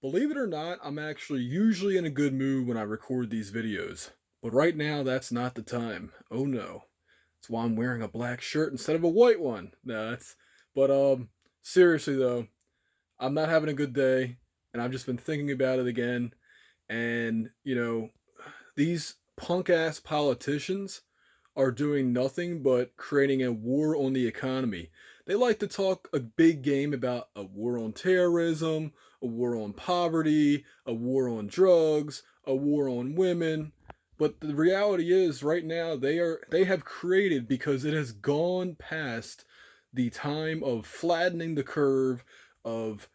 Believe it or not, I'm actually usually in a good mood when I record these videos. But right now, that's not the time. Oh no. That's why I'm wearing a black shirt instead of a white one. No, that's but seriously though, I'm not having a good day and I've just been thinking about it again. And, these punk ass politicians are doing nothing but creating a war on the economy. They like to talk a big game about a war on terrorism, a war on poverty, a war on drugs, a war on women. But the reality is right now they have created, because it has gone past the time of flattening the curve, of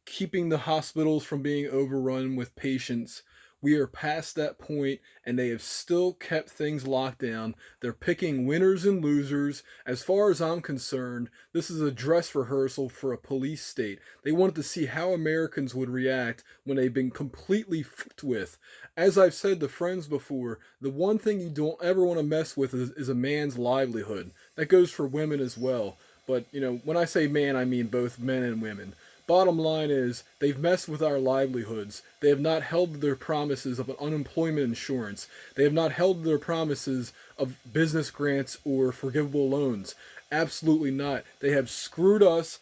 keeping the hospitals from being overrun with patients. We are past that point and they have still kept things locked down. They're picking winners and losers. As far as I'm concerned, this is a dress rehearsal for a police state. They wanted to see how Americans would react when they've been completely fucked with. As I've said to friends before, the one thing you don't ever want to mess with is a man's livelihood. That goes for women as well. But, when I say man, I mean both men and women. Bottom line is, they've messed with our livelihoods. They have not held to their promises of unemployment insurance. They have not held to their promises of business grants or forgivable loans. Absolutely not. They have screwed us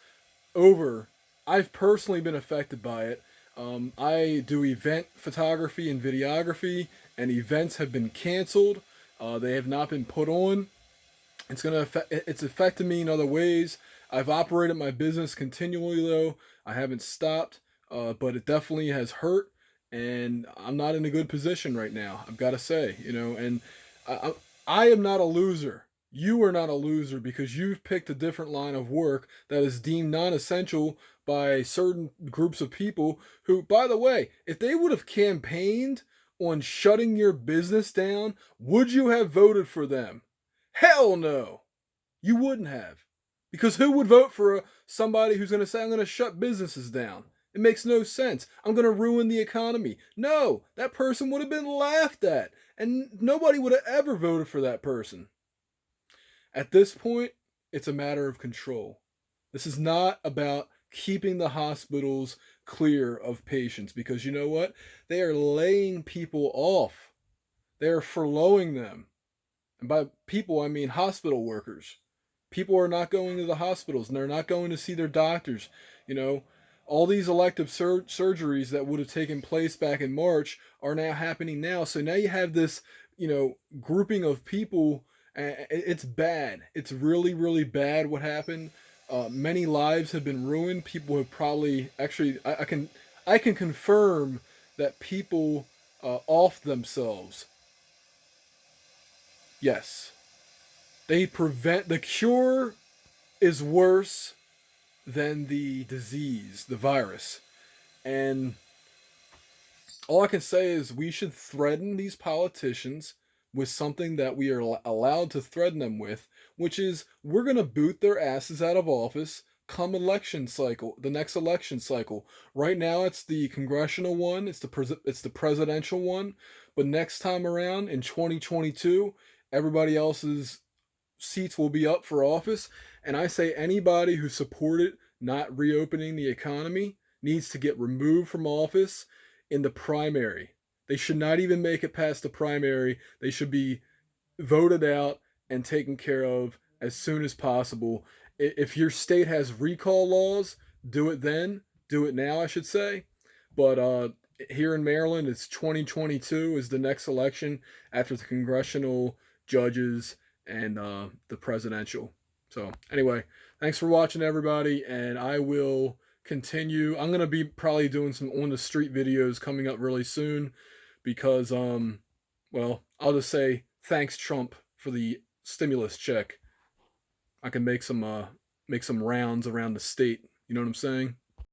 over. I've personally been affected by it. I do event photography and videography, and events have been canceled. They have not been put on. It's affected me in other ways. I've operated my business continually though. I haven't stopped, but it definitely has hurt, and I'm not in a good position right now. I've got to say, and I, I am not a loser. You are not a loser because you've picked a different line of work that is deemed non-essential by certain groups of people who, by the way, if they would have campaigned on shutting your business down, would you have voted for them? Hell no. You wouldn't have. Because who would vote for somebody who's going to say, I'm going to shut businesses down? It makes no sense. I'm going to ruin the economy. No, that person would have been laughed at, and nobody would have ever voted for that person. At this point, it's a matter of control. This is not about keeping the hospitals clear of patients, because you know what? They are laying people off. They are furloughing them. And by people, I mean hospital workers. People are not going to the hospitals and they're not going to see their doctors. You know, all these elective surgeries that would have taken place back in March are now happening now. So now you have this, grouping of people. It's bad. It's really, really bad what happened. Many lives have been ruined. People have probably actually, I can confirm that people off themselves. Yes, they prevent the cure is worse than the disease, the virus. And all I can say is we should threaten these politicians with something that we are allowed to threaten them with, which is we're going to boot their asses out of office come election cycle, the next election cycle. Right now it's the congressional one, it's the presidential one, but next time around in 2022, everybody else's seats will be up for office. And I say anybody who supported not reopening the economy needs to get removed from office in the primary. They should not even make it past the primary. They should be voted out and taken care of as soon as possible. If your state has recall laws, do it then. Do it now, I should say. But here in Maryland, it's 2022 is the next election after the congressional, judges, and the presidential. So anyway, thanks for watching, everybody, and I will continue. I'm gonna be probably doing some on the street videos coming up really soon because well, I'll just say thanks Trump for the stimulus check. I can make some rounds around the state. You know what I'm saying?